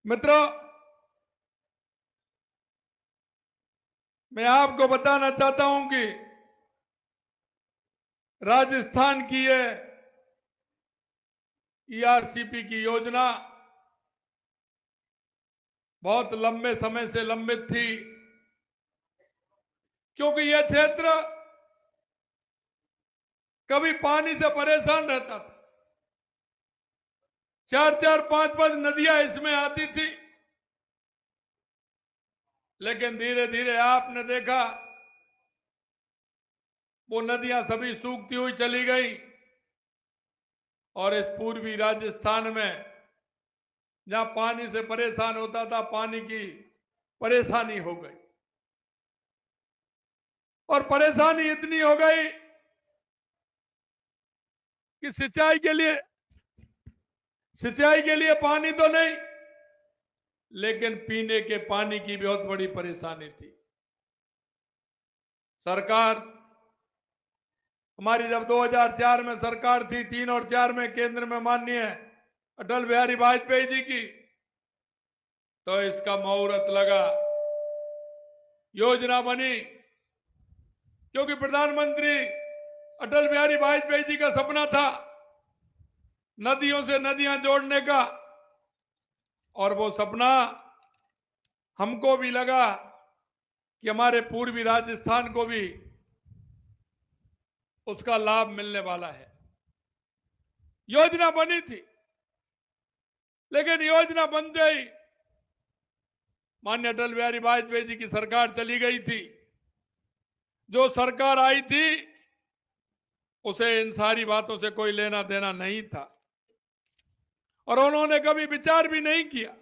मित्रों, मैं आपको बताना चाहता हूं कि राजस्थान की ये ईआरसीपी की योजना बहुत लंबे समय से लंबित थी, क्योंकि यह क्षेत्र कभी पानी से परेशान रहता था। 4-4, 5-5 नदियां इसमें आती थी, लेकिन धीरे धीरे आपने देखा वो नदियां सभी सूखती हुई चली गई और इस पूर्वी राजस्थान में जहां पानी से परेशान होता था, पानी की परेशानी हो गई और परेशानी इतनी हो गई कि सिंचाई के लिए पानी तो नहीं, लेकिन पीने के पानी की बहुत बड़ी परेशानी थी। सरकार हमारी जब 2004 में सरकार थी, 3 और 4 में केंद्र में माननीय अटल बिहारी वाजपेयी जी की, तो इसका मुहूर्त लगा, योजना बनी, क्योंकि प्रधानमंत्री अटल बिहारी वाजपेयी जी का सपना था नदियों से नदियां जोड़ने का, और वो सपना हमको भी लगा कि हमारे पूर्वी राजस्थान को भी उसका लाभ मिलने वाला है। योजना बनी थी, लेकिन योजना बनते ही माननीय अटल बिहारी वाजपेयी जी की सरकार चली गई थी। जो सरकार आई थी उसे इन सारी बातों से कोई लेना देना नहीं था और उन्होंने कभी विचार भी नहीं किया,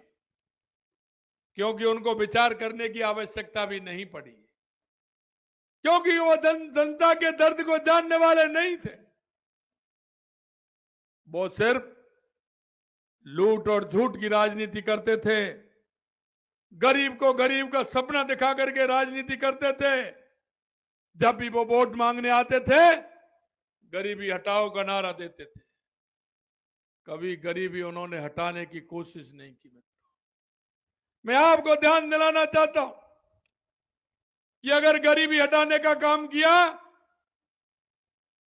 क्योंकि उनको विचार करने की आवश्यकता भी नहीं पड़ी, क्योंकि वो जनता के दर्द को जानने वाले नहीं थे। वो सिर्फ लूट और झूठ की राजनीति करते थे, गरीब को गरीब का सपना दिखा करके राजनीति करते थे। जब भी वो वोट मांगने आते थे, गरीबी हटाओ का नारा देते थे, कभी गरीबी उन्होंने हटाने की कोशिश नहीं की। मैं आपको ध्यान दिलाना चाहता हूं कि अगर गरीबी हटाने का काम किया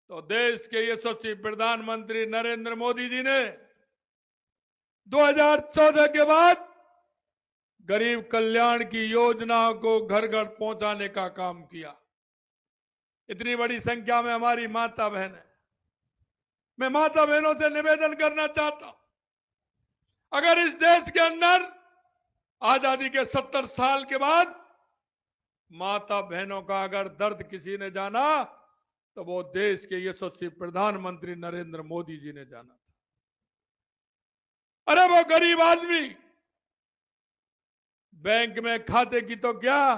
तो देश के यशस्वी प्रधानमंत्री नरेंद्र मोदी जी ने 2014 के बाद गरीब कल्याण की योजनाओं को घर घर पहुंचाने का काम किया। इतनी बड़ी संख्या में हमारी माता बहन है। मैं माता बहनों से निवेदन करना चाहता हूं, अगर इस देश के अंदर आजादी के 70 साल के बाद माता बहनों का अगर दर्द किसी ने जाना तो वो देश के यशस्वी प्रधानमंत्री नरेंद्र मोदी जी ने जाना था। अरे वो गरीब आदमी बैंक में खाते की तो क्या,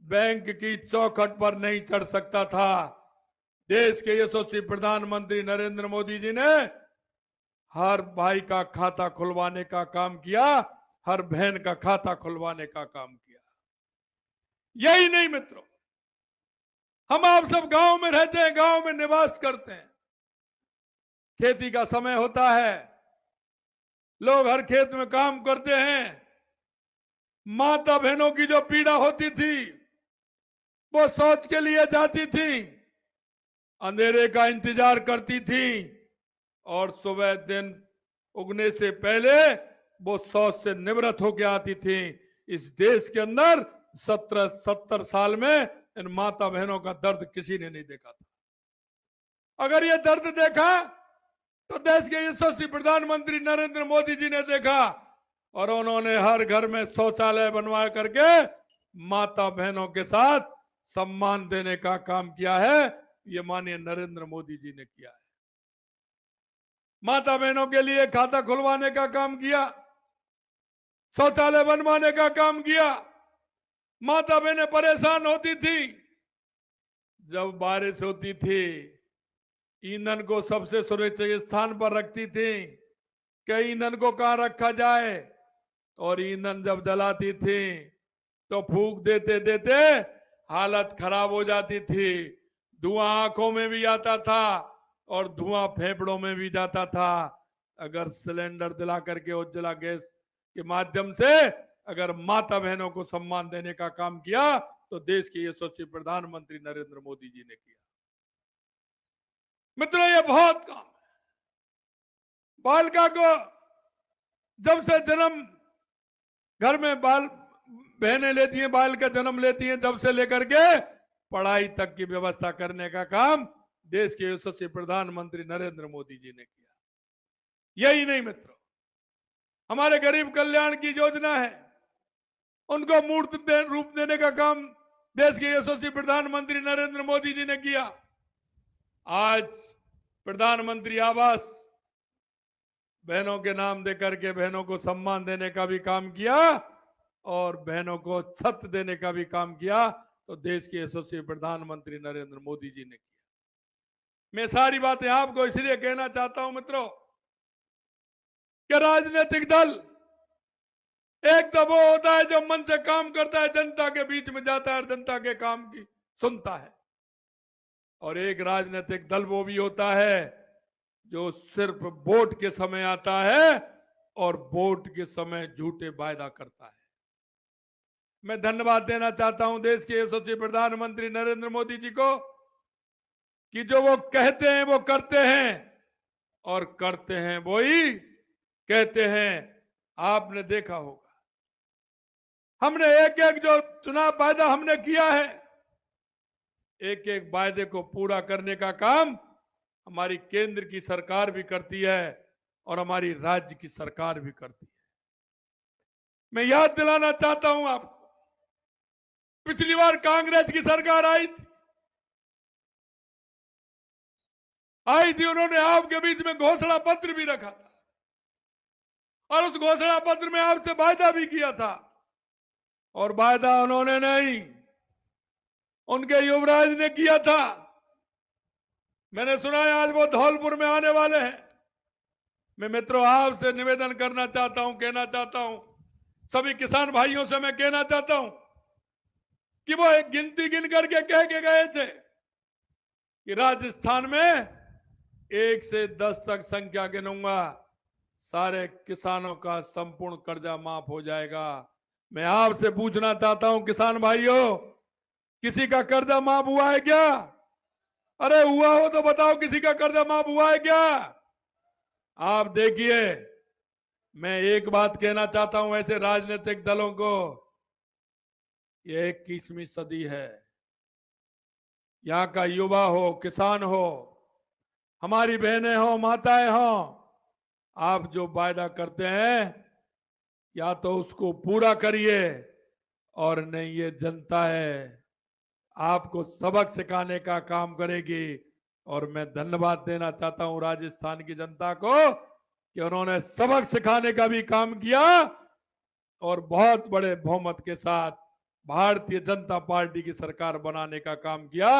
बैंक की चौखट पर नहीं चढ़ सकता था। देश के यशस्वी प्रधानमंत्री नरेंद्र मोदी जी ने हर भाई का खाता खुलवाने का काम किया, हर बहन का खाता खुलवाने का काम किया। यही नहीं मित्रों, हम आप सब गांव में रहते हैं, गांव में निवास करते हैं, खेती का समय होता है, लोग हर खेत में काम करते हैं। माता बहनों की जो पीड़ा होती थी, वो शौच के लिए जाती थी, अंधेरे का इंतजार करती थी और सुबह दिन उगने से पहले वो शौच से निवृत्त होकर आती थी। इस देश के अंदर 70 साल में इन माता बहनों का दर्द किसी ने नहीं देखा था। अगर ये दर्द देखा तो देश के यशस्वी प्रधानमंत्री नरेंद्र मोदी जी ने देखा और उन्होंने हर घर में शौचालय बनवा करके माता बहनों के साथ सम्मान देने का काम किया है। ये माननीय नरेंद्र मोदी जी ने किया है। माता बहनों के लिए खाता खुलवाने का काम किया, शौचालय बनवाने का काम किया। माता बहनें परेशान होती थी, जब बारिश होती थी ईंधन को सबसे सुरक्षित स्थान पर रखती थी कि ईंधन को कहां रखा जाए, और ईंधन जब जलाती थी तो फूंक देते देते हालत खराब हो जाती थी। धुआं आंखों में भी आता था और धुआं फेफड़ों में भी जाता था। अगर सिलेंडर दिला करके उज्ज्वला गैस के माध्यम से अगर माता बहनों को सम्मान देने का काम किया तो देश के यशस्वी प्रधानमंत्री नरेंद्र मोदी जी ने किया। मित्रों, ये बहुत काम है। बालिका को जब से जन्म घर में बाल बहनें लेती हैं, बाल का जन्म लेती हैं, जब से लेकर के पढ़ाई तक की व्यवस्था करने का काम देश के यशस्वी प्रधानमंत्री नरेंद्र मोदी जी ने किया। यही नहीं मित्रों, हमारे गरीब कल्याण की योजना है, उनको मूर्त रूप देने का काम देश के यशस्वी प्रधानमंत्री नरेंद्र मोदी जी ने किया। आज प्रधानमंत्री आवास बहनों के नाम देकर के बहनों को सम्मान देने का भी काम किया और बहनों को छत देने का भी काम किया, तो देश के यशस्वी प्रधानमंत्री नरेंद्र मोदी जी ने किया। मैं सारी बातें आपको इसलिए कहना चाहता हूं मित्रों कि राजनीतिक दल एक तो वो होता है जो मन से काम करता है, जनता के बीच में जाता है और जनता के काम की सुनता है, और एक राजनीतिक दल वो भी होता है जो सिर्फ वोट के समय आता है और वोट के समय झूठे वायदा करता है। मैं धन्यवाद देना चाहता हूं देश के यशस्वी प्रधानमंत्री नरेंद्र मोदी जी को कि जो वो कहते हैं वो करते हैं और करते हैं वो ही कहते हैं। आपने देखा होगा हमने एक एक जो चुनाव वायदा हमने किया है, एक एक वायदे को पूरा करने का काम हमारी केंद्र की सरकार भी करती है और हमारी राज्य की सरकार भी करती है। मैं याद दिलाना चाहता हूं आपको, पिछली बार कांग्रेस की सरकार आई थी, उन्होंने आपके बीच में घोषणा पत्र भी रखा था और उस घोषणा पत्र में आपसे वायदा भी किया था, और वायदा उन्होंने नहीं, उनके युवराज ने किया था। मैंने सुना है आज वो धौलपुर में आने वाले हैं। मैं मित्रों आपसे निवेदन करना चाहता हूं, कहना चाहता हूं, सभी किसान भाइयों से मैं कहना चाहता हूं कि वो एक गिनती गिन करके कह के गए थे कि राजस्थान में 1 से 10 तक संख्या गिनूंगा, सारे किसानों का संपूर्ण कर्जा माफ हो जाएगा। मैं आपसे पूछना चाहता हूं किसान भाइयों, किसी का कर्जा माफ हुआ है क्या? अरे हुआ हो तो बताओ, किसी का कर्जा माफ हुआ है क्या? आप देखिए, मैं एक बात कहना चाहता हूं ऐसे राजनीतिक दलों को, ये 21वीं सदी है। यहां का युवा हो, किसान हो, हमारी बहनें हो, माताएं हो, आप जो वायदा करते हैं या तो उसको पूरा करिए, और नहीं ये जनता है आपको सबक सिखाने का काम करेगी। और मैं धन्यवाद देना चाहता हूं राजस्थान की जनता को कि उन्होंने सबक सिखाने का भी काम किया और बहुत बड़े बहुमत के साथ भारतीय जनता पार्टी की सरकार बनाने का काम किया।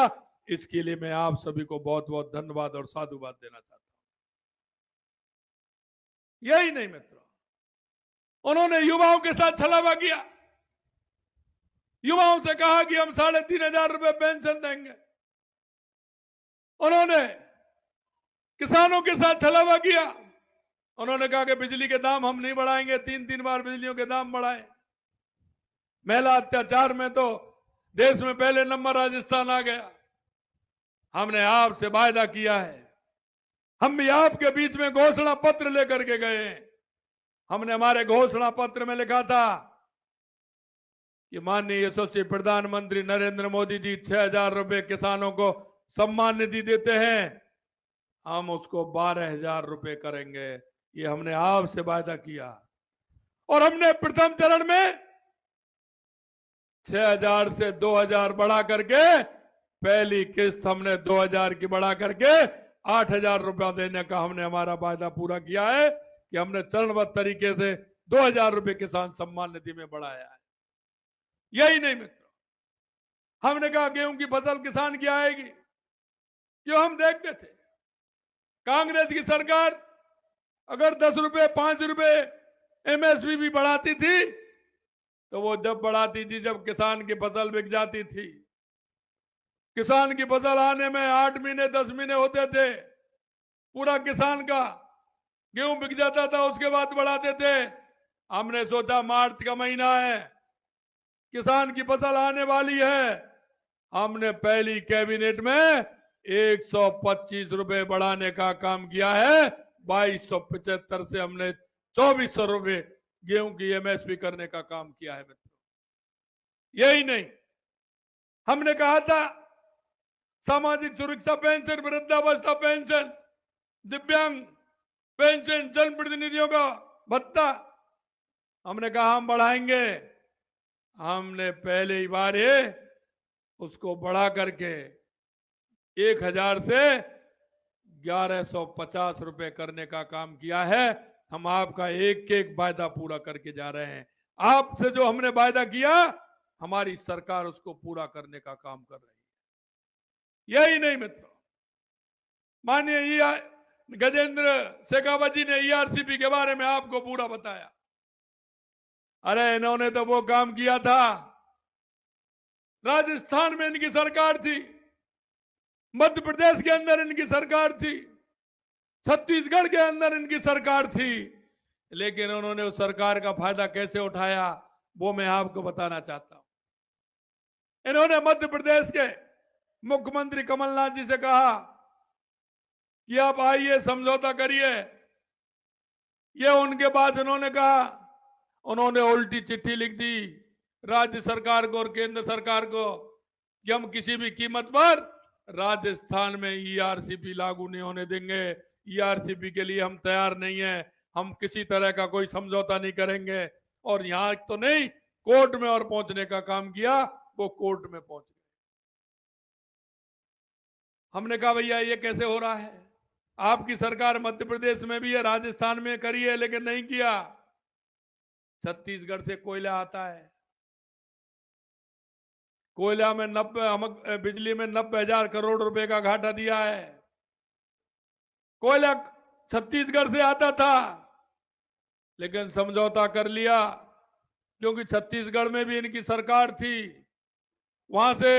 इसके लिए मैं आप सभी को बहुत बहुत धन्यवाद और साधुवाद देना चाहता हूं। यही नहीं मित्रों, उन्होंने युवाओं के साथ छलावा किया, युवाओं से कहा कि हम 3,500 रुपए पेंशन देंगे। उन्होंने किसानों के साथ छलावा किया, उन्होंने कहा कि बिजली के दाम हम नहीं बढ़ाएंगे, 3 बार बिजलियों के दाम बढ़ाए। महिला अत्याचार में तो देश में पहले नंबर राजस्थान आ गया। हमने आपसे वायदा किया है, हम भी आपके बीच में घोषणा पत्र लेकर के गए हैं। हमने हमारे घोषणा पत्र में लिखा था कि माननीय यशस्वी प्रधानमंत्री नरेंद्र मोदी जी 6,000 रुपए किसानों को सम्मान निधि देते हैं, हम उसको 12,000 रुपए करेंगे। ये हमने आपसे वायदा किया। और हमने प्रथम चरण में 6,000 से 2,000 बढ़ा करके, पहली किस्त हमने 2,000 की बढ़ा करके 8,000 रुपया देने का हमने हमारा वायदा पूरा किया है कि हमने चरणबद्ध तरीके से 2,000 रुपए किसान सम्मान निधि में बढ़ाया है। यही नहीं मित्रों, हमने कहा गेहूं की फसल किसान की आएगी। जो हम देखते थे कांग्रेस की सरकार अगर 10 रुपए 5 रुपए एमएसपी भी बढ़ाती थी, तो वो जब बढ़ाती थी जब किसान की फसल बिक जाती थी। किसान की फसल आने में 8 महीने 10 महीने होते थे, पूरा किसान का गेहूं बिक जाता था, उसके बाद बढ़ाते थे। हमने सोचा मार्च का महीना है, किसान की फसल आने वाली है, हमने पहली कैबिनेट में 125 रुपए बढ़ाने का काम किया है। 2275 से हमने 2400 रुपए गेहूं की एमएसपी करने का काम किया है मित्रों। यही नहीं, हमने कहा था सामाजिक सुरक्षा पेंशन, वृद्धावस्था पेंशन, दिव्यांग पेंशन, जनप्रतिनिधियों का भत्ता, हमने कहा हम बढ़ाएंगे। हमने पहले ही बार उसको बढ़ा करके 1000 से 1150 रुपए करने का काम किया है। हम आपका एक एक वायदा पूरा करके जा रहे हैं। आपसे जो हमने वायदा किया, हमारी सरकार उसको पूरा करने का काम कर रही है। यही नहीं मित्रों, माननीय गजेंद्र शेखावत जी ने ईआरसीपी के बारे में आपको पूरा बताया। अरे इन्होंने तो वो काम किया था, राजस्थान में इनकी सरकार थी, मध्य प्रदेश के अंदर इनकी सरकार थी, छत्तीसगढ़ के अंदर इनकी सरकार थी, लेकिन उन्होंने उस सरकार का फायदा कैसे उठाया वो मैं आपको बताना चाहता हूं। इन्होंने मध्य प्रदेश के मुख्यमंत्री कमलनाथ जी से कहा कि आप आइए समझौता करिए। ये उनके बाद उन्होंने कहा, उन्होंने उल्टी चिट्ठी लिख दी राज्य सरकार को और केंद्र सरकार को कि हम किसी भी कीमत पर राजस्थान में ईआरसीपी लागू नहीं होने देंगे। ईआरसीपी के लिए हम तैयार नहीं है, हम किसी तरह का कोई समझौता नहीं करेंगे। और यहां तो नहीं, कोर्ट में और पहुंचने का काम किया, वो कोर्ट में पहुंच गए। हमने कहा भैया ये कैसे हो रहा है, आपकी सरकार मध्य प्रदेश में भी है, राजस्थान में करी है, लेकिन नहीं किया। छत्तीसगढ़ से कोयला आता है, कोयला में 90, बिजली में 90,000 करोड़ रुपए का घाटा दिया है। कोयला छत्तीसगढ़ से आता था, लेकिन समझौता कर लिया, क्योंकि छत्तीसगढ़ में भी इनकी सरकार थी। वहां से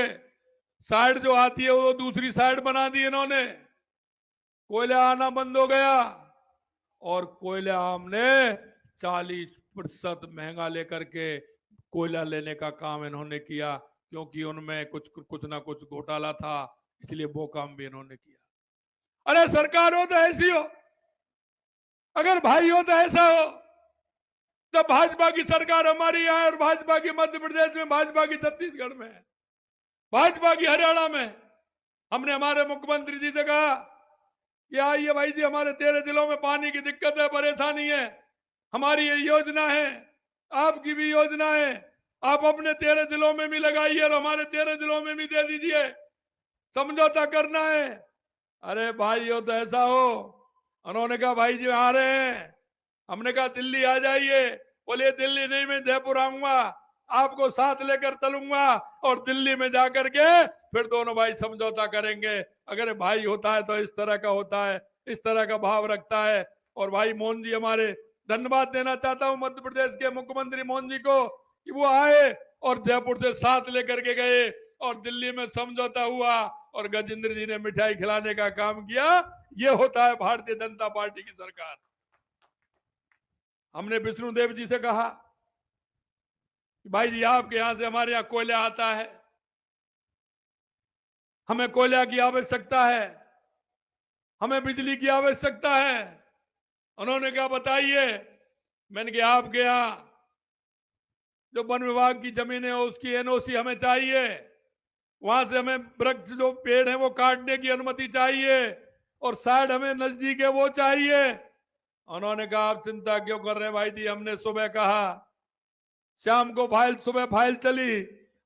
साइड जो आती है वो दूसरी साइड बना दी इन्होंने, कोयला आना बंद हो गया और कोयला हमने 40% महंगा लेकर के कोयला लेने का काम इन्होंने किया, क्योंकि उनमें कुछ ना कुछ घोटाला था, इसलिए वो काम भी इन्होंने किया। अरे सरकार हो तो ऐसी हो, अगर भाई हो तो ऐसा हो। तो भाजपा की सरकार हमारी है और भाजपा की मध्य प्रदेश में, भाजपा की छत्तीसगढ़ में, भाजपा की हरियाणा में। हमने हमारे मुख्यमंत्री जी से कहा कि आइए भाई जी, हमारे 13 जिलों में पानी की दिक्कत है, परेशानी है, हमारी ये योजना है, आपकी भी योजना है, आप अपने 13 जिलों में भी लगाइए और हमारे 13 जिलों में भी दे दीजिए, समझौता करना है। अरे भाई हो तो ऐसा हो। उन्होंने कहा भाई जी आ रहे हैं। हमने कहा दिल्ली आ जाइए। बोले दिल्ली नहीं, मैं जयपुर आऊंगा, आपको साथ लेकर चलूंगा और दिल्ली में जाकर के फिर दोनों भाई समझौता करेंगे। अगर भाई होता है तो इस तरह का होता है, इस तरह का भाव रखता है। और भाई मोहन जी, हमारे धन्यवाद देना चाहता हूं मध्य प्रदेश के मुख्यमंत्री मोहन जी को कि वो आए और जयपुर से साथ लेकर के गए और दिल्ली में समझौता हुआ और गजेंद्र जी ने मिठाई खिलाने का काम किया। ये होता है भारतीय जनता पार्टी की सरकार। हमने विष्णुदेव जी से कहा भाई जी, आपके यहां से हमारे यहां कोयला आता है, हमें कोयला की आवश्यकता है, हमें बिजली की आवश्यकता है। उन्होंने कहा बताइए। मैंने कहा आपके यहां जो वन विभाग की जमीन है उसकी एनओसी हमें चाहिए, वहां से हमें वृक्ष जो पेड़ है वो काटने की अनुमति चाहिए और साइड हमें नजदीक है वो चाहिए। उन्होंने कहा आप चिंता क्यों कर रहे हैं भाई जी, हमने सुबह कहा, शाम को सुबह फाइल चली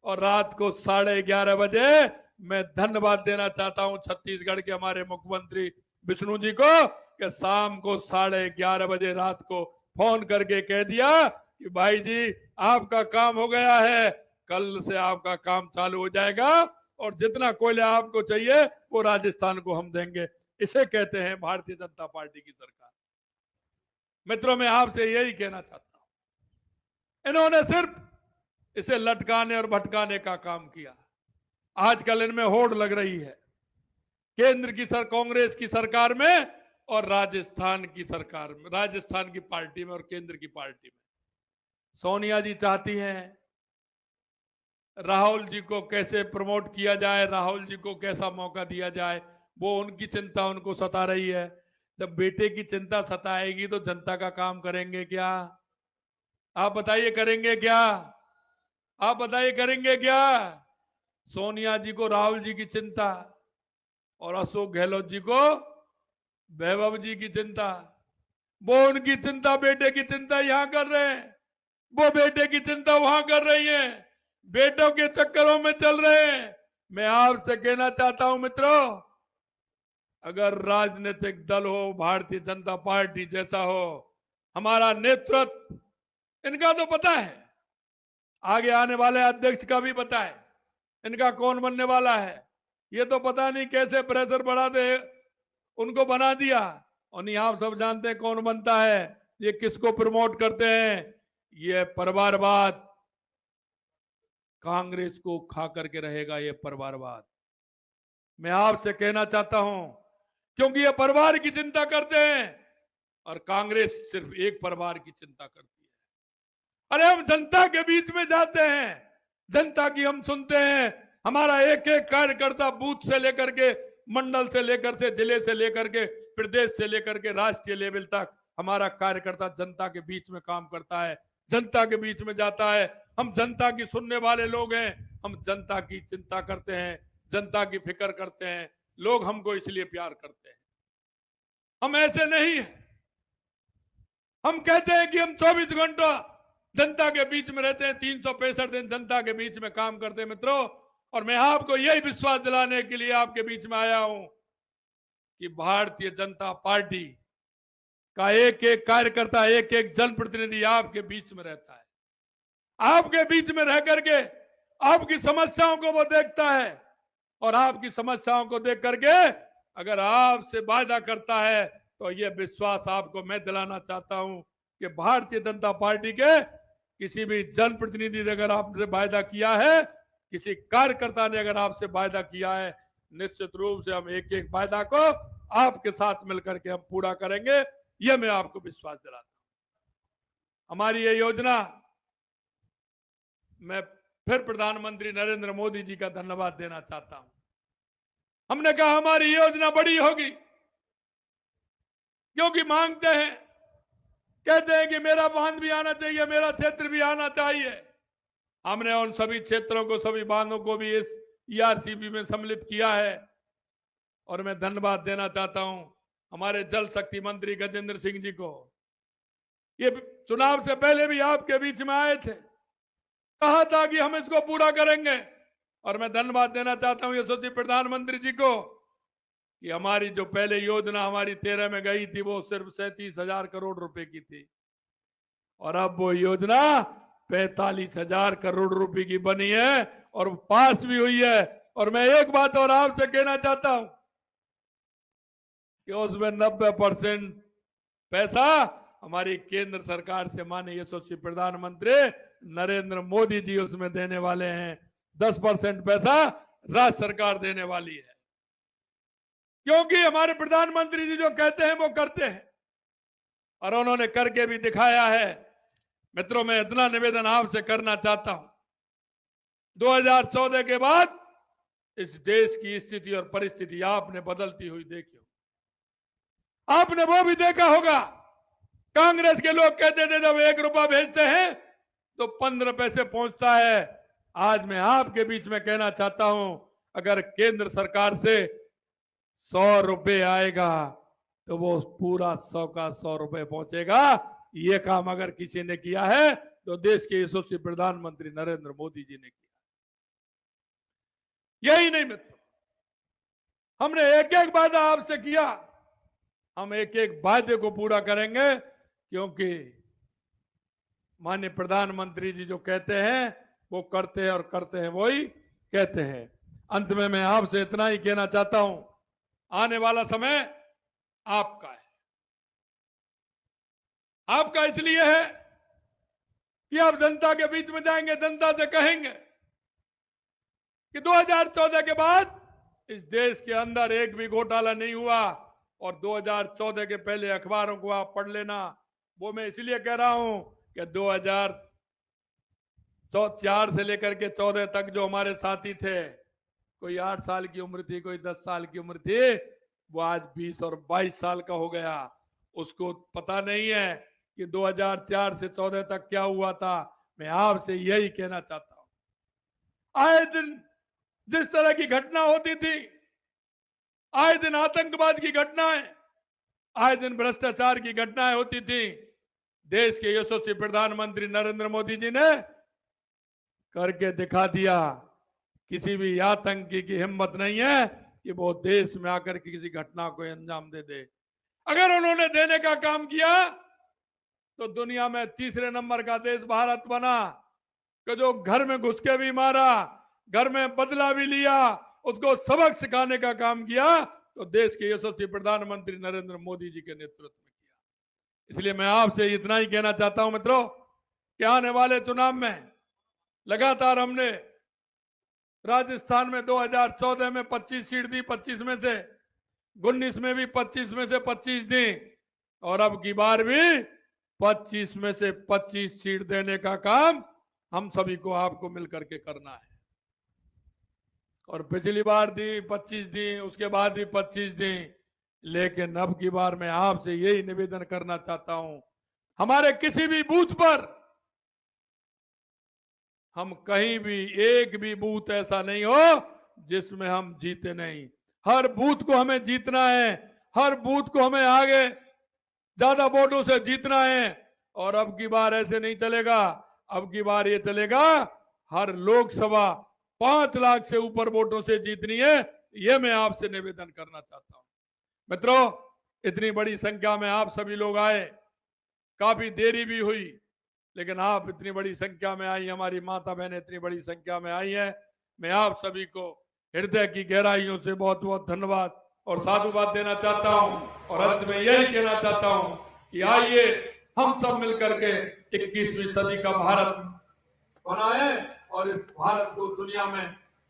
और रात को 11:30 बजे। मैं धन्यवाद देना चाहता हूं छत्तीसगढ़ के हमारे मुख्यमंत्री विष्णु जी को कि शाम को 11:30 बजे रात को फोन करके कह दिया कि भाई जी आपका काम हो गया है, कल से आपका काम चालू हो जाएगा और जितना कोयला आपको चाहिए वो राजस्थान को हम देंगे। इसे कहते हैं भारतीय जनता पार्टी की सरकार। मित्रों, मैं आपसे यही कहना चाहता हूं, इन्होंने सिर्फ इसे लटकाने और भटकाने का काम किया। आजकल इनमें होड़ लग रही है केंद्र की कांग्रेस की सरकार में और राजस्थान की सरकार में, राजस्थान की पार्टी में और केंद्र की पार्टी में। सोनिया जी चाहती हैं राहुल जी को कैसे प्रमोट किया जाए, राहुल जी को कैसा मौका दिया जाए, वो उनकी चिंता उनको सता रही है। जब बेटे की चिंता सताएगी तो जनता का काम करेंगे क्या? आप बताइए करेंगे क्या? आप बताइए करेंगे क्या? सोनिया जी को राहुल जी की चिंता और अशोक गहलोत जी को वैभव जी की चिंता। वो उनकी चिंता, बेटे की चिंता यहां कर रहे हैं, वो बेटे की चिंता वहां कर रही हैं, बेटों के चक्करों में चल रहे हैं। मैं आपसे कहना चाहता हूं मित्रों, अगर राजनीतिक दल हो भारतीय जनता पार्टी जैसा हो, हमारा नेतृत्व, इनका तो पता है, आगे आने वाले अध्यक्ष का भी पता है इनका कौन बनने वाला है। ये तो पता नहीं कैसे प्रेशर बढ़ा दे उनको बना दिया, और नहीं आप सब जानते हैं कौन बनता है, ये किसको प्रमोट करते हैं, ये परिवारवाद कांग्रेस को खा करके रहेगा, ये परिवारवाद। मैं आपसे कहना चाहता हूं, क्योंकि ये परिवार की चिंता करते हैं और कांग्रेस सिर्फ एक परिवार की चिंता करती है। अरे हम जनता के बीच में जाते हैं, जनता की हम सुनते हैं, हमारा एक एक कार्यकर्ता बूथ से लेकर के, मंडल से लेकर से, जिले से लेकर के, प्रदेश से लेकर के राष्ट्रीय लेवल तक हमारा कार्यकर्ता जनता के बीच में काम करता है, जनता के बीच में जाता है। हम जनता की सुनने वाले लोग हैं, हम जनता की चिंता करते हैं, जनता की फिक्र करते हैं, लोग हमको इसलिए प्यार करते हैं। हम ऐसे नहीं है, हम कहते हैं कि हम 24 घंटा जनता के बीच में रहते हैं, 365 दिन जनता के बीच में काम करते हैं मित्रों। और मैं आपको यही विश्वास दिलाने के लिए आपके बीच में आया हूं कि भारतीय जनता पार्टी का एक एक कार्यकर्ता, एक एक जनप्रतिनिधि आपके बीच में रहता है, आपके बीच में रह करके आपकी समस्याओं को वो देखता है, और आपकी समस्याओं को देख करके अगर आपसे वायदा करता है तो ये विश्वास आपको मैं दिलाना चाहता हूं कि भारतीय जनता पार्टी के किसी भी जनप्रतिनिधि ने अगर आपसे वायदा किया है, किसी कार्यकर्ता ने अगर आपसे वायदा किया है, निश्चित रूप से हम एक एक वायदा को आपके साथ मिलकर के हम पूरा करेंगे, यह मैं आपको विश्वास दिलाता हूं। हमारी ये योजना, मैं फिर प्रधानमंत्री नरेंद्र मोदी जी का धन्यवाद देना चाहता हूं। हमने कहा हमारी योजना बड़ी होगी, क्योंकि मांगते हैं, कहते हैं कि मेरा बांध भी आना चाहिए, मेरा क्षेत्र भी आना चाहिए। हमने उन सभी क्षेत्रों को, सभी बांधों को भी इस ईआरसीबी में सम्मिलित किया है। और मैं धन्यवाद देना चाहता हूं हमारे जल शक्ति मंत्री गजेंद्र सिंह जी को। ये चुनाव से पहले भी आपके बीच में आए थे, कहा था कि हम इसको पूरा करेंगे। और मैं धन्यवाद देना चाहता हूं यशस्वी प्रधानमंत्री जी को कि हमारी जो पहले योजना हमारी 13 में गई थी, वो सिर्फ 37,000 करोड़ रुपए की थी, और अब वो योजना 45,000 करोड़ रुपए की बनी है और पास भी हुई है। और मैं एक बात और आपसे कहना चाहता हूं कि उसमें 90% पैसा हमारी केंद्र सरकार से माननीय यशस्वी प्रधानमंत्री नरेंद्र मोदी जी उसमें देने वाले हैं, 10% पैसा राज्य सरकार देने वाली है। क्योंकि हमारे प्रधानमंत्री जी जो कहते हैं वो करते हैं, और उन्होंने करके भी दिखाया है। मित्रों, मैं इतना निवेदन आपसे करना चाहता हूं, 2014 के बाद इस देश की स्थिति और परिस्थिति आपने बदलती हुई देखी हो। आपने वो भी देखा होगा, कांग्रेस के लोग कहते थे जब 1 रुपया भेजते हैं तो 15 पैसे पहुंचता है। आज मैं आपके बीच में कहना चाहता हूं, अगर केंद्र सरकार से 100 रुपए आएगा तो वो पूरा 100 का 100 रुपए पहुंचेगा। ये काम अगर किसी ने किया है तो देश के यशस्वी प्रधानमंत्री नरेंद्र मोदी जी ने किया। यही नहीं मित्रों, हमने एक एक वादा आपसे किया, हम एक एक वादे को पूरा करेंगे, क्योंकि माननीय प्रधानमंत्री जी जो कहते हैं वो करते हैं, और करते हैं वही कहते हैं। अंत में मैं आपसे इतना ही कहना चाहता हूं, आने वाला समय आपका है। आपका इसलिए है कि आप जनता के बीच में जाएंगे, जनता से कहेंगे कि 2014 के बाद इस देश के अंदर एक भी घोटाला नहीं हुआ। और 2014 के पहले अखबारों को आप पढ़ लेना, वो मैं इसलिए कह रहा हूं कि 4 से लेकर के 14 तक जो हमारे साथी थे, कोई 8 साल की उम्र थी, कोई 10 साल की उम्र थी, वो आज 20 और 22 साल का हो गया। उसको पता नहीं है कि 2004 से 14 तक क्या हुआ था। मैं आपसे यही कहना चाहता हूं, आए दिन जिस तरह की घटना होती थी, आए दिन आतंकवाद की घटनाएं, आए दिन भ्रष्टाचार की घटनाएं होती थी, देश के यशस्वी प्रधानमंत्री नरेंद्र मोदी जी ने करके दिखा दिया। किसी भी आतंकी की हिम्मत नहीं है कि वो देश में आकर के किसी घटना को अंजाम दे दे। अगर उन्होंने देने का काम किया तो दुनिया में तीसरे नंबर का देश भारत बना, कि जो घर में घुस के भी मारा, घर में बदला भी लिया, उसको सबक सिखाने का काम किया तो देश के यशस्वी प्रधानमंत्री नरेंद्र मोदी जी के नेतृत्व में किया। इसलिए मैं आपसे इतना ही कहना चाहता हूं मित्रों कि आने वाले चुनाव में लगातार हमने राजस्थान में 2014 में 25 सीट दी, 25 में से 19 में भी 25 में से 25 दी, और अब की बार भी 25 में से 25 सीट देने का काम हम सभी को आपको मिलकर के करना है। और पिछली बार दी 25 दी, उसके बाद भी 25 दी, लेकिन अब की बार मैं आपसे यही निवेदन करना चाहता हूं, हमारे किसी भी बूथ पर, हम कहीं भी एक भी बूथ ऐसा नहीं हो जिसमें हम जीते नहीं। हर बूथ को हमें जीतना है, हर बूथ को हमें आगे ज्यादा वोटों से जीतना है। और अब की बार ऐसे नहीं चलेगा, अब की बार ये चलेगा हर लोकसभा 5 लाख से ऊपर वोटों से जीतनी है। ये मैं आपसे निवेदन करना चाहता हूं मित्रों। इतनी बड़ी संख्या में आप सभी लोग आए, काफी देरी भी हुई, लेकिन आप इतनी बड़ी संख्या में आई, हमारी माता बहनें इतनी बड़ी संख्या में आई है। मैं आप सभी को हृदय की गहराइयों से बहुत बहुत धन्यवाद और साधुवाद देना चाहता हूं। और अंत में यही कहना चाहता हूं कि आइए हम सब मिलकर के 21वीं सदी का भारत बनाए और इस भारत को दुनिया में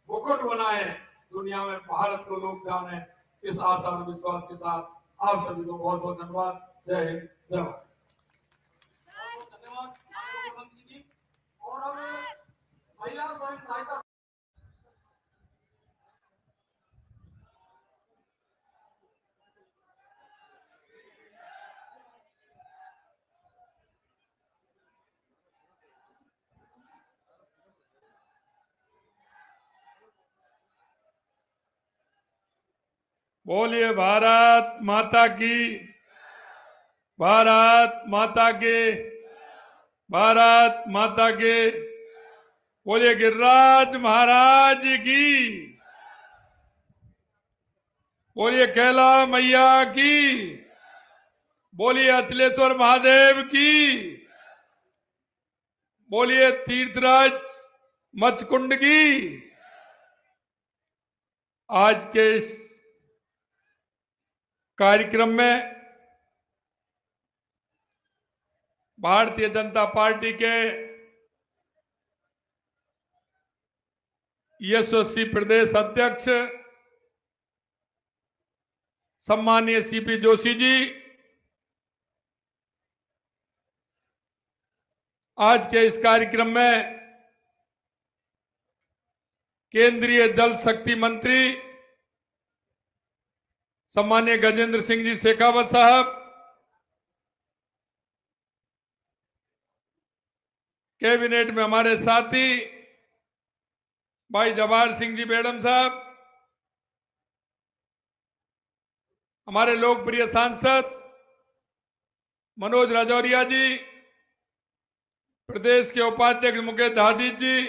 मुकुट बनाए, दुनिया में भारत को लोग जाने। इस आशा और विश्वास के साथ आप सभी को बहुत बहुत धन्यवाद। जय हिंद, जय भारत। और अब महिला स्वयं सहायता बोलिए भारत माता की, भारत माता के, भारत माता के। बोलिए गिरिराज महाराज की, बोलिए कैला मैया की, बोलिए अचलेश्वर महादेव की, बोलिए तीर्थराज मचकुंड की। आज के इस कार्यक्रम में भारतीय जनता पार्टी के यशस्वी प्रदेश अध्यक्ष सम्मानीय सीपी जोशी जी, आज के इस कार्यक्रम में केंद्रीय जल शक्ति मंत्री सम्मानीय गजेंद्र सिंह जी शेखावत साहब, कैबिनेट में हमारे साथी भाई जवाहर सिंह जी बेडम साहब, हमारे लोकप्रिय सांसद मनोज राजौरिया जी, प्रदेश के उपाध्यक्ष मुकेश दादी जी,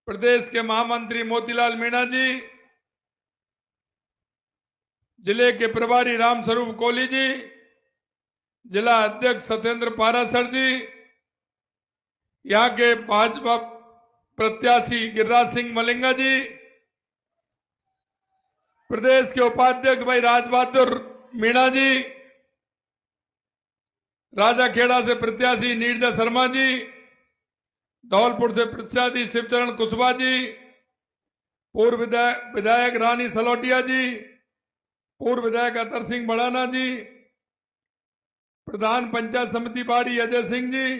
प्रदेश के महामंत्री मोतीलाल मीणा जी, जिले के प्रभारी रामस्वरूप कोहली जी, जिला अध्यक्ष सत्येंद्र पारासर जी, यहाँ के भाजपा प्रत्याशी गिरिराज सिंह मलिंगा जी, प्रदेश के उपाध्यक्ष भाई राजबहादुर मीणा जी, राजाखेड़ा से प्रत्याशी नीरजा शर्मा जी, धौलपुर से प्रत्याशी शिवचरण कुशवाहा जी, पूर्व विधायक रानी सलोटिया जी, पूर्व विधायक अतर सिंह बड़ाना जी, प्रधान पंचायत समिति बाड़ी अजय सिंह जी,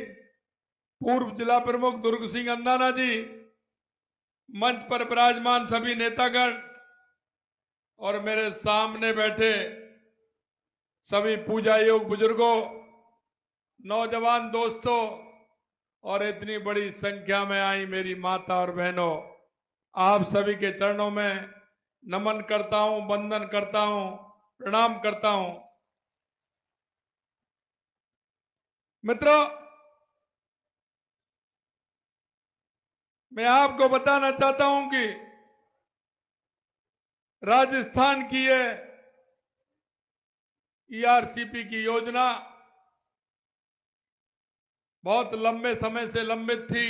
पूर्व जिला प्रमुख दुर्ग सिंह अंदाना जी, मंच पर विराजमान सभी नेतागण और मेरे सामने बैठे सभी पूजा योग बुजुर्गों, नौजवान दोस्तों और इतनी बड़ी संख्या में आई मेरी माता और बहनों, आप सभी के चरणों में नमन करता हूं, वंदन करता हूं, प्रणाम करता हूं। मित्रों, मैं आपको बताना चाहता हूं कि राजस्थान की ये ईआरसीपी की योजना बहुत लंबे समय से लंबित थी,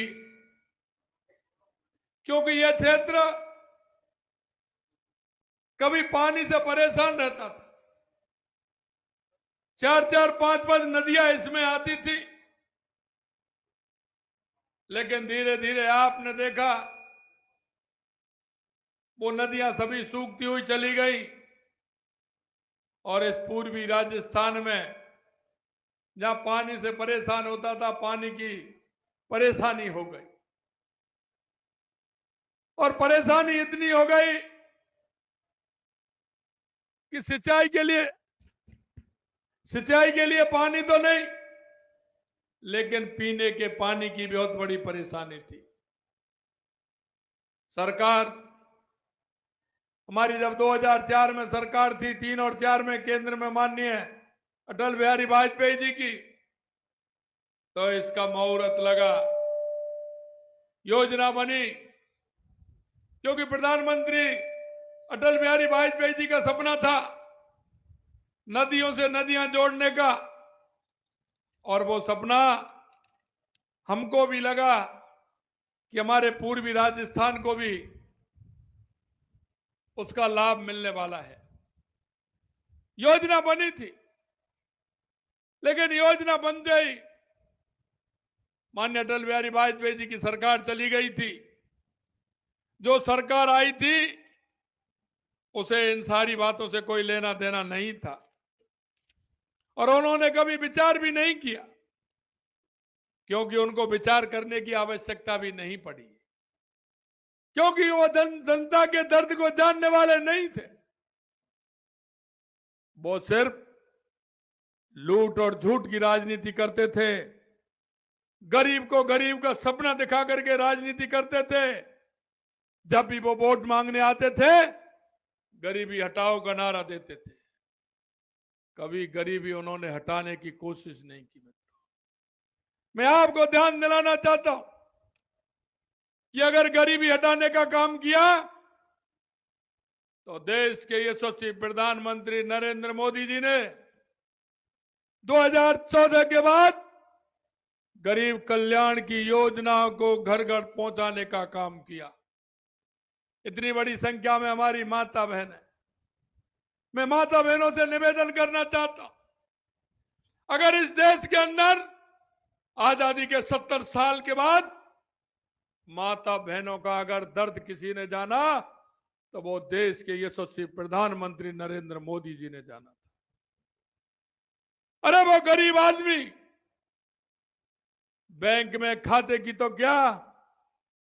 क्योंकि यह क्षेत्र कभी पानी से परेशान रहता था। 4-4, 5-5 नदियां इसमें आती थी, लेकिन धीरे धीरे आपने देखा वो नदियां सभी सूखती हुई चली गई और इस पूर्वी राजस्थान में जहां पानी से परेशान होता था, पानी की परेशानी हो गई और परेशानी इतनी हो गई कि सिंचाई के लिए पानी तो नहीं, लेकिन पीने के पानी की बहुत बड़ी परेशानी थी। सरकार हमारी जब 2004 में सरकार थी, 3 और 4 में केंद्र में माननीय अटल बिहारी वाजपेयी जी की, तो इसका मुहूर्त लगा, योजना बनी, क्योंकि प्रधानमंत्री अटल बिहारी वाजपेयी जी का सपना था नदियों से नदियां जोड़ने का, और वो सपना हमको भी लगा कि हमारे पूर्वी राजस्थान को भी उसका लाभ मिलने वाला है। योजना बनी थी, लेकिन योजना बनते ही माननीय अटल बिहारी वाजपेयी जी की सरकार चली गई थी। जो सरकार आई थी उसे इन सारी बातों से कोई लेना देना नहीं था और उन्होंने कभी विचार भी नहीं किया, क्योंकि उनको विचार करने की आवश्यकता भी नहीं पड़ी, क्योंकि वो जनता के दर्द को जानने वाले नहीं थे। वो सिर्फ लूट और झूठ की राजनीति करते थे, गरीब को गरीब का सपना दिखा करके राजनीति करते थे। जब भी वो वोट मांगने आते थे, गरीबी हटाओ का नारा देते थे, कभी गरीबी उन्होंने हटाने की कोशिश नहीं की। मैं आपको ध्यान दिलाना चाहता हूं कि अगर गरीबी हटाने का काम किया तो देश के यशस्वी प्रधानमंत्री नरेंद्र मोदी जी ने 2014 के बाद गरीब कल्याण की योजनाओं को घर घर पहुंचाने का काम किया। इतनी बड़ी संख्या में हमारी माता बहन है, मैं माता बहनों से निवेदन करना चाहता हूं, अगर इस देश के अंदर आजादी के 70 साल के बाद माता बहनों का अगर दर्द किसी ने जाना तो वो देश के यशस्वी प्रधानमंत्री नरेंद्र मोदी जी ने जाना था। अरे वो गरीब आदमी बैंक में खाते की तो क्या,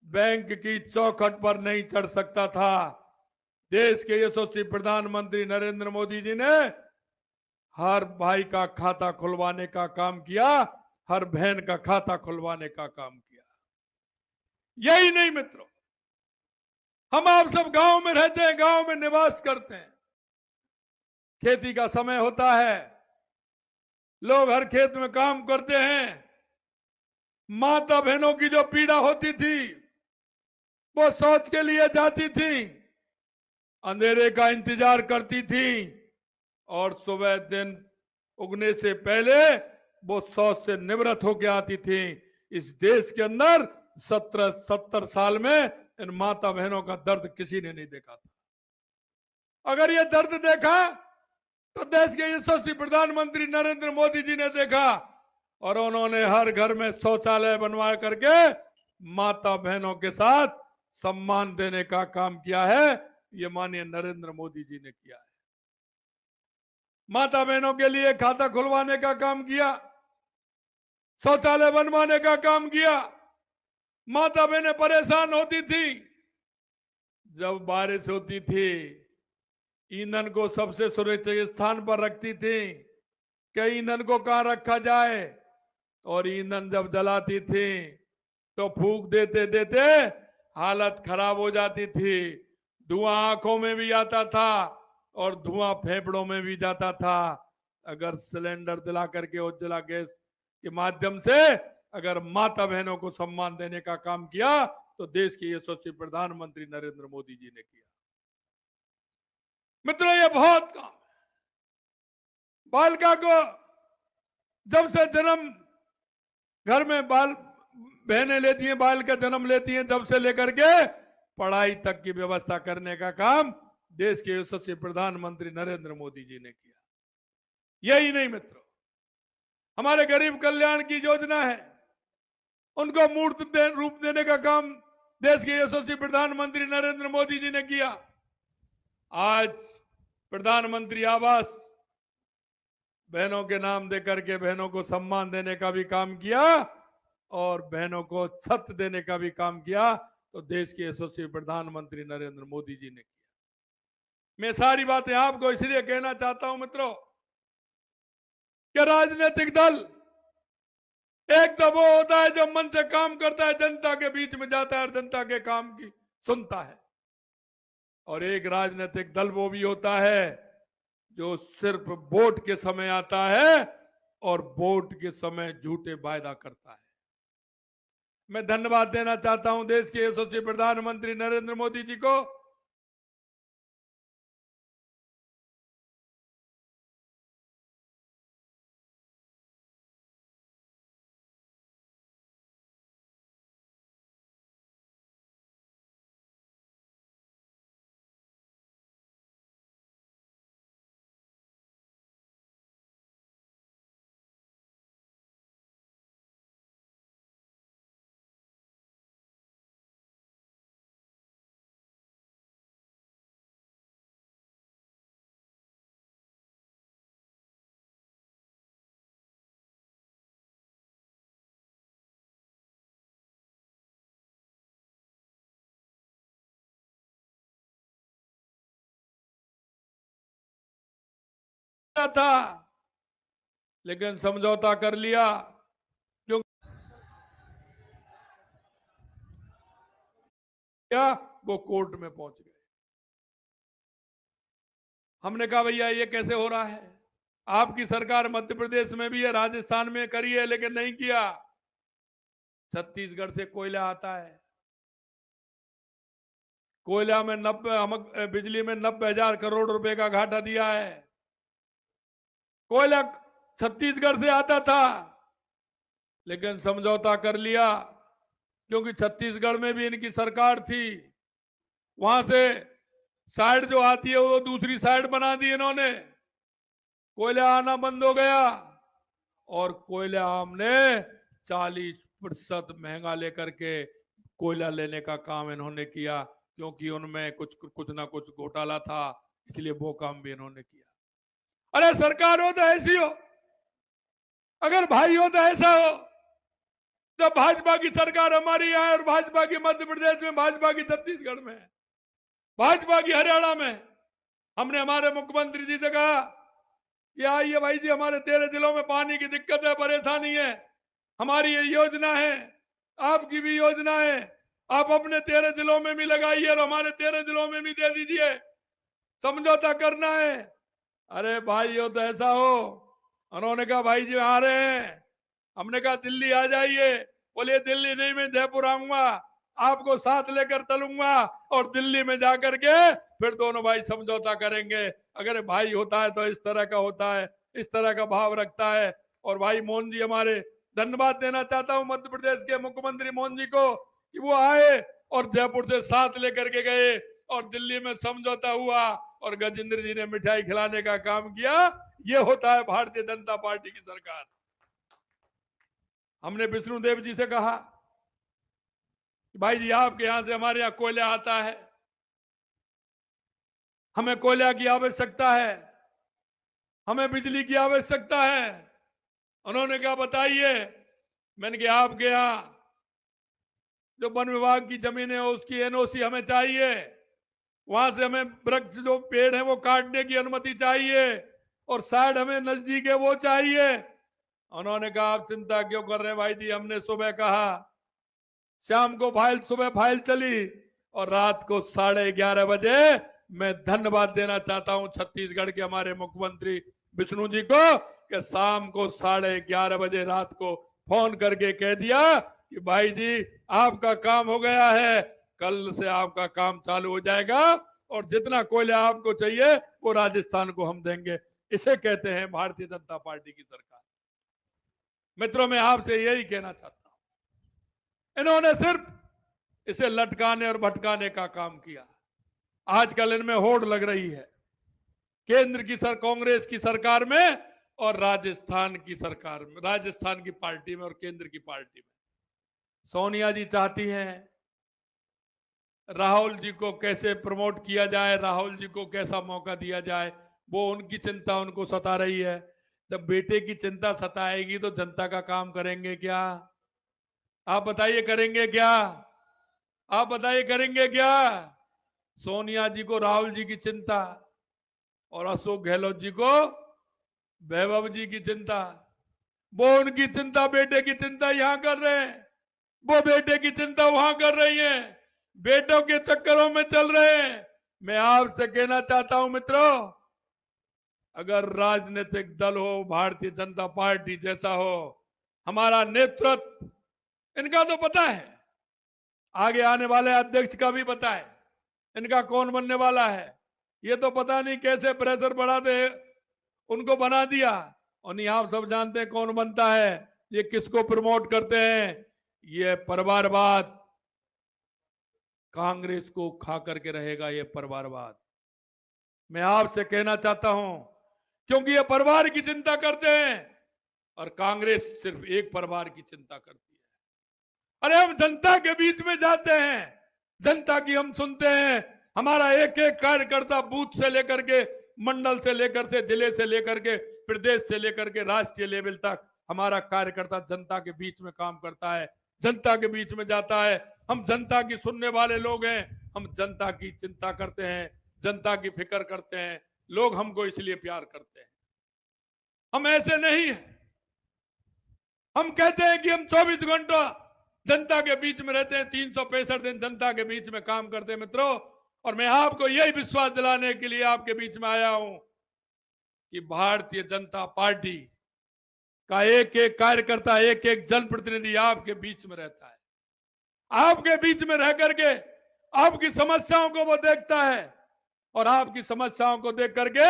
बैंक की चौखट पर नहीं चढ़ सकता था। देश के यशस्वी प्रधानमंत्री नरेंद्र मोदी जी ने हर भाई का खाता खुलवाने का काम किया, हर बहन का खाता खुलवाने का काम किया। यही नहीं मित्रों, हम आप सब गांव में रहते हैं, गांव में निवास करते हैं, खेती का समय होता है, लोग हर खेत में काम करते हैं। माता बहनों की जो पीड़ा होती थी, वो शौच के लिए जाती थी, अंधेरे का इंतजार करती थी और सुबह दिन उगने से पहले वो शौच से निवृत्त होकर आती थी। इस देश के अंदर 70 साल में इन माता बहनों का दर्द किसी ने नहीं देखा था। अगर ये दर्द देखा तो देश के यशस्वी प्रधानमंत्री नरेंद्र मोदी जी ने देखा और उन्होंने हर घर में शौचालय बनवा करके माता बहनों के साथ सम्मान देने का काम किया है। ये माननीय नरेंद्र मोदी जी ने किया है। माता बहनों के लिए खाता खुलवाने का काम किया, शौचालय बनवाने का काम किया। माता बहनें परेशान होती थी, जब बारिश होती थी ईंधन को सबसे सुरक्षित स्थान पर रखती थी कि ईंधन को कहां रखा जाए, और ईंधन जब जलाती थी तो फूंक देते देते हालत खराब हो जाती थी। धुआं आंखों में भी आता था और धुआं फेफड़ों में भी जाता था। अगर सिलेंडर दिला करके उज्ज्वला गैस के माध्यम से अगर माता बहनों को सम्मान देने का काम किया तो देश के यशस्वी प्रधानमंत्री नरेंद्र मोदी जी ने किया। मित्रों, ये बहुत काम है। बालिका को जब से जन्म घर में बहनें लेती हैं, बाल का जन्म लेती हैं, जब से लेकर के पढ़ाई तक की व्यवस्था करने का काम देश के यशस्वी प्रधानमंत्री नरेंद्र मोदी जी ने किया। यही नहीं मित्रों, हमारे गरीब कल्याण की योजना है, उनको मूर्त रूप देने का काम देश के यशस्वी प्रधानमंत्री नरेंद्र मोदी जी ने किया। आज प्रधानमंत्री आवास बहनों के नाम देकर के बहनों को सम्मान देने का भी काम किया और बहनों को छत देने का भी काम किया, तो देश के यशस्वी प्रधानमंत्री नरेंद्र मोदी जी ने किया। मैं सारी बातें आपको इसलिए कहना चाहता हूं मित्रों कि राजनीतिक दल एक तो वो होता है जो मन से काम करता है, जनता के बीच में जाता है और जनता के काम की सुनता है, और एक राजनीतिक दल वो भी होता है जो सिर्फ वोट के समय आता है और वोट के समय झूठे वायदा करता है। मैं धन्यवाद देना चाहता हूं देश के यशस्वी प्रधानमंत्री नरेंद्र मोदी जी को। था लेकिन समझौता कर लिया, क्यों क्या? वो कोर्ट में पहुंच गए। हमने कहा भैया ये कैसे हो रहा है, आपकी सरकार मध्य प्रदेश में भी है, राजस्थान में करी है, लेकिन नहीं किया। छत्तीसगढ़ से कोयला आता है, कोयला में 90 बिजली में 90,000 करोड़ रुपए का घाटा दिया है। कोयला छत्तीसगढ़ से आता था लेकिन समझौता कर लिया, क्योंकि छत्तीसगढ़ में भी इनकी सरकार थी, वहां से साइड जो आती है वो दूसरी साइड बना दी इन्होंने, कोयला आना बंद हो गया और कोयला हमने 40% महंगा लेकर के कोयला लेने का काम इन्होंने किया, क्योंकि उनमें कुछ ना कुछ घोटाला था, इसलिए वो काम भी इन्होंने किया। अरे सरकार हो तो ऐसी हो, अगर भाई हो तो ऐसा हो। जब भाजपा की सरकार हमारी है और भाजपा की मध्य प्रदेश में, भाजपा की छत्तीसगढ़ में, भाजपा की हरियाणा में, हमने हमारे मुख्यमंत्री जी से कहा कि आइए भाई जी, हमारे 13 जिलों में पानी की दिक्कत है, परेशानी है, हमारी ये योजना है, आपकी भी योजना है, आप अपने 13 जिलों में भी लगाइए और हमारे 13 जिलों में भी दे दीजिए, समझौता करना है। अरे भाई हो तो ऐसा हो। उन्होंने कहा भाई जी आ रहे हैं। हमने कहा दिल्ली आ जाइए। बोले दिल्ली नहीं, मैं जयपुर आऊंगा, आपको साथ लेकर चलूंगा और दिल्ली में जाकर के फिर दोनों भाई समझौता करेंगे। अगर भाई होता है तो इस तरह का होता है, इस तरह का भाव रखता है। और भाई मोहन जी, हमारे धन्यवाद देना चाहता हूं मध्य प्रदेश के मुख्यमंत्री मोहन जी को कि वो आए और जयपुर से साथ लेकर के गए और दिल्ली में समझौता हुआ और गजेंद्र जी ने मिठाई खिलाने का काम किया। ये होता है भारतीय जनता पार्टी की सरकार। हमने विष्णुदेव जी से कहा भाई जी, आपके यहां से हमारे यहां कोयला आता है, हमें कोयला की आवश्यकता है, हमें बिजली की आवश्यकता है। उन्होंने कहा बताइए। मैंने कहा आपके यहाँ जो वन विभाग की जमीन है उसकी एनओसी हमें चाहिए, वहां से हमें वृक्ष जो पेड़ है वो काटने की अनुमति चाहिए, और साइड हमें नजदीक है वो चाहिए। उन्होंने कहा आप चिंता क्यों कर रहे हैं भाई जी, हमने सुबह कहा, शाम को सुबह फाइल चली, और रात को 11:30 बजे मैं धन्यवाद देना चाहता हूं छत्तीसगढ़ के हमारे मुख्यमंत्री विष्णु जी को, कि शाम को 11:30 बजे रात को फोन करके कह दिया कि भाई जी आपका काम हो गया है, कल से आपका काम चालू हो जाएगा, और जितना कोयला आपको चाहिए वो राजस्थान को हम देंगे। इसे कहते हैं भारतीय जनता पार्टी की सरकार। मित्रों, मैं आपसे यही कहना चाहता हूं, इन्होंने सिर्फ इसे लटकाने और भटकाने का काम किया। आजकल इनमें होड़ लग रही है केंद्र की कांग्रेस की सरकार में और राजस्थान की सरकार में, राजस्थान की पार्टी में और केंद्र की पार्टी में। सोनिया जी चाहती हैं राहुल जी को कैसे प्रमोट किया जाए, राहुल जी को कैसा मौका दिया जाए, वो उनकी चिंता उनको सता रही है। जब बेटे की चिंता सताएगी तो जनता का काम करेंगे क्या? आप बताइए करेंगे क्या? आप बताइए करेंगे क्या? सोनिया जी को राहुल जी की चिंता, और अशोक गहलोत जी को वैभव जी की चिंता। वो उनकी चिंता, बेटे की चिंता यहां कर रहे हैं, वो बेटे की चिंता वहां कर रही है, बेटों के चक्करों में चल रहे हैं। मैं आपसे कहना चाहता हूं मित्रों, अगर राजनीतिक दल हो भारतीय जनता पार्टी जैसा हो, हमारा नेतृत्व, इनका तो पता है, आगे आने वाले अध्यक्ष का भी पता है इनका कौन बनने वाला है। ये तो पता नहीं कैसे प्रेशर बढ़ा दे उनको बना दिया, और नहीं आप सब जानते हैं कौन बनता है, ये किसको प्रमोट करते हैं, ये परिवारवाद कांग्रेस को खा करके रहेगा, ये परिवारवाद। मैं आपसे कहना चाहता हूं, क्योंकि ये परिवार की चिंता करते हैं और कांग्रेस सिर्फ एक परिवार की चिंता करती है। अरे हम जनता के बीच में जाते हैं, जनता की हम सुनते हैं, हमारा एक एक कार्यकर्ता बूथ से लेकर के, मंडल से लेकर के, जिले से लेकर के, प्रदेश से लेकर के राष्ट्रीय लेवल तक हमारा कार्यकर्ता जनता के बीच में काम करता है, जनता के बीच में जाता है। हम जनता की सुनने वाले लोग हैं, हम जनता की चिंता करते हैं, जनता की फिक्र करते हैं, लोग हमको इसलिए प्यार करते हैं। हम ऐसे नहीं हैं, हम कहते हैं कि हम 24 घंटा जनता के बीच में रहते हैं, 365 दिन जनता के बीच में काम करते हैं मित्रों। और मैं आपको यही विश्वास दिलाने के लिए आपके बीच में आया हूं कि भारतीय जनता पार्टी का एक एक कार्यकर्ता, एक एक जनप्रतिनिधि आपके बीच में रहता है, आपके बीच में रह करके आपकी समस्याओं को वो देखता है, और आपकी समस्याओं को देख करके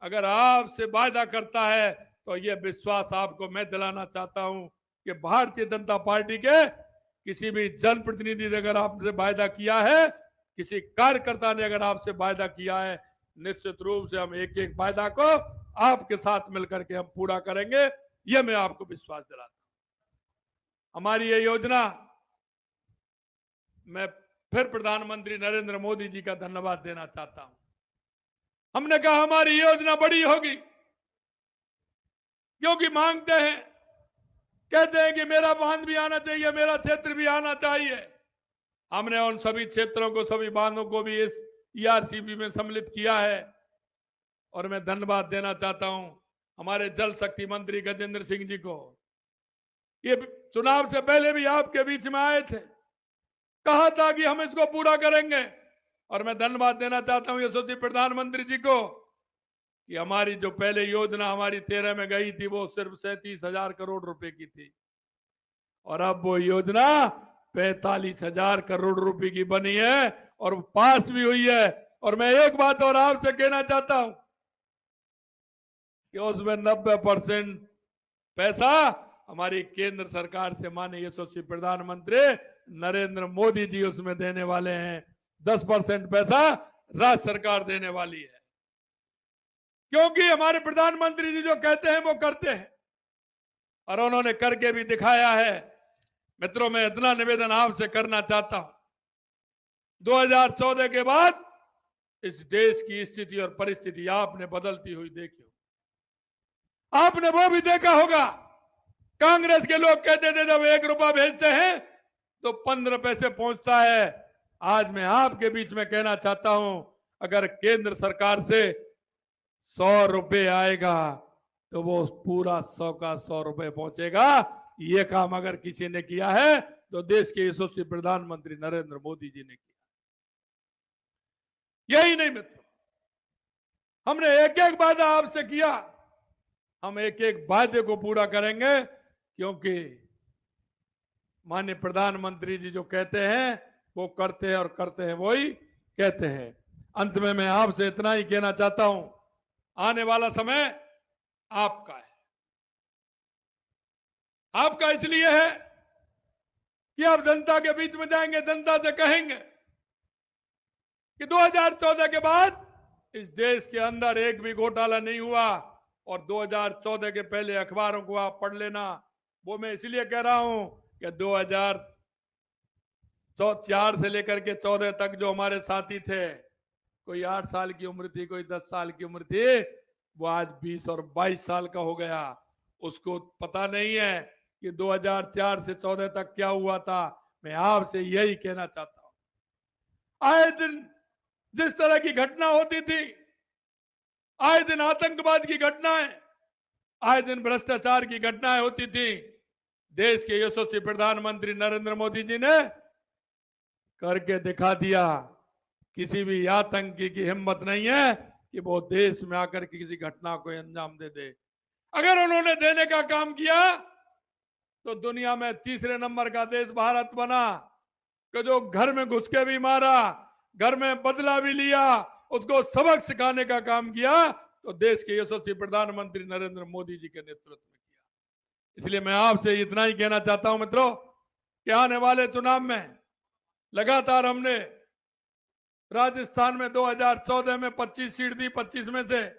अगर आपसे वायदा करता है तो ये विश्वास आपको मैं दिलाना चाहता हूं कि भारतीय जनता पार्टी के किसी भी जनप्रतिनिधि ने अगर आपसे वायदा किया है, किसी कार्यकर्ता ने अगर आपसे वायदा किया है, निश्चित रूप से हम एक एक वायदा को आपके साथ मिलकर के हम पूरा करेंगे, ये मैं आपको विश्वास दिलाता हूं। हमारी ये योजना, मैं फिर प्रधानमंत्री नरेंद्र मोदी जी का धन्यवाद देना चाहता हूं। हमने कहा हमारी योजना बड़ी होगी, क्योंकि मांगते हैं, कहते हैं कि मेरा बांध भी आना चाहिए, मेरा क्षेत्र भी आना चाहिए। हमने उन सभी क्षेत्रों को, सभी बांधों को भी इस ईआरसीबी में सम्मिलित किया है। और मैं धन्यवाद देना चाहता हूं हमारे जल शक्ति मंत्री गजेंद्र सिंह जी को। ये चुनाव से पहले भी आपके बीच में आए थे, कहा था कि हम इसको पूरा करेंगे। और मैं धन्यवाद देना चाहता हूं यशस्वी प्रधानमंत्री जी को कि हमारी जो पहले योजना हमारी 13 में गई थी वो सिर्फ 37,000 करोड़ रुपए की थी, और अब वो योजना 45,000 करोड़ रुपए की बनी है और पास भी हुई है। और मैं एक बात और आपसे कहना चाहता हूं कि उसमें 90% पैसा हमारी केंद्र सरकार से माननीय यशस्वी प्रधानमंत्री नरेंद्र मोदी जी उसमें देने वाले हैं, 10% पैसा राज्य सरकार देने वाली है। क्योंकि हमारे प्रधानमंत्री जी जो कहते हैं वो करते हैं, और उन्होंने करके भी दिखाया है। मित्रों, मैं इतना निवेदन आपसे करना चाहता हूं, 2014 के बाद इस देश की स्थिति और परिस्थिति आपने बदलती हुई देखी हो। आपने वो भी देखा होगा कांग्रेस के लोग कहते थे जब 1 रुपया भेजते हैं तो 15 पैसे पहुंचता है। आज मैं आपके बीच में कहना चाहता हूं, अगर केंद्र सरकार से 100 रुपए आएगा तो वो पूरा 100 का 100 रुपए पहुंचेगा। ये काम अगर किसी ने किया है तो देश के यशस्वी प्रधानमंत्री नरेंद्र मोदी जी ने किया। यही नहीं मित्रों, हमने एक एक वादा आपसे किया, हम एक एक वादे को पूरा करेंगे, क्योंकि माननीय प्रधानमंत्री जी जो कहते हैं वो करते हैं और करते हैं वही कहते हैं। अंत में मैं आपसे इतना ही कहना चाहता हूं, आने वाला समय आपका है। आपका इसलिए है कि आप जनता के बीच में जाएंगे, जनता से कहेंगे कि 2014 के बाद इस देश के अंदर एक भी घोटाला नहीं हुआ, और 2014 के पहले अखबारों को आप पढ़ लेना। वो मैं इसलिए कह रहा हूं कि 2004 से लेकर के 14 तक जो हमारे साथी थे, कोई 8 साल की उम्र थी, कोई 10 साल की उम्र थी, वो आज 20 और 22 साल का हो गया। उसको पता नहीं है कि 2004 से 14 तक क्या हुआ था। मैं आपसे यही कहना चाहता हूं, आए दिन जिस तरह की घटना होती थी, आए दिन आतंकवाद की घटनाएं, आए दिन भ्रष्टाचार की घटनाएं होती थी, देश के यशस्वी प्रधानमंत्री नरेंद्र मोदी जी ने करके दिखा दिया। किसी भी आतंकी की हिम्मत नहीं है कि वो देश में आकर के किसी घटना को अंजाम दे दे। अगर उन्होंने देने का काम किया तो दुनिया में तीसरे नंबर का देश भारत बना, कि जो घर में घुस के भी मारा, घर में बदला भी लिया, उसको सबक सिखाने का काम किया तो देश के यशस्वी प्रधानमंत्री नरेंद्र मोदी जी के नेतृत्व में किया। इसलिए मैं आपसे इतना ही कहना चाहता हूं मित्रों, कि आने वाले चुनाव में लगातार हमने राजस्थान में 2014 में 25 सीट दी, 25 में से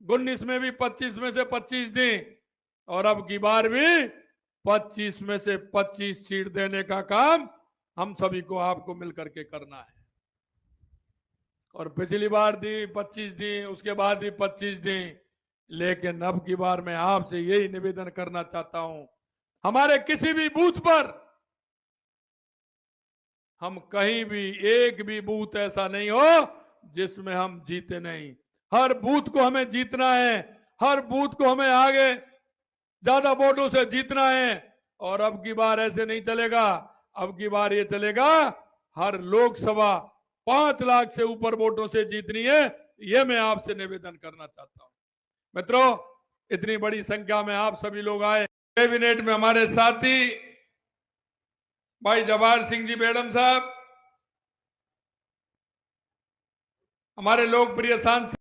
19 में भी 25 में से 25 दी, और अब की बार भी 25 में से 25 सीट देने का काम हम सभी को आपको मिलकर के करना है। और पिछली बार दी 25 दी, उसके बाद भी 25 दी, लेकिन अब की बार मैं आपसे यही निवेदन करना चाहता हूं, हमारे किसी भी बूथ पर, हम कहीं भी एक भी बूथ ऐसा नहीं हो जिसमें हम जीते नहीं। हर बूथ को हमें जीतना है, हर बूथ को हमें आगे ज्यादा वोटों से जीतना है। और अब की बार ऐसे नहीं चलेगा, अब की बार ये चलेगा हर लोकसभा 5 लाख से ऊपर वोटों से जीतनी है। ये मैं आपसे निवेदन करना चाहता हूं मित्रों। इतनी बड़ी संख्या में आप सभी लोग आए। कैबिनेट में हमारे साथी भाई जवाहर सिंह जी बेड़म साहब, हमारे लोकप्रिय सांसद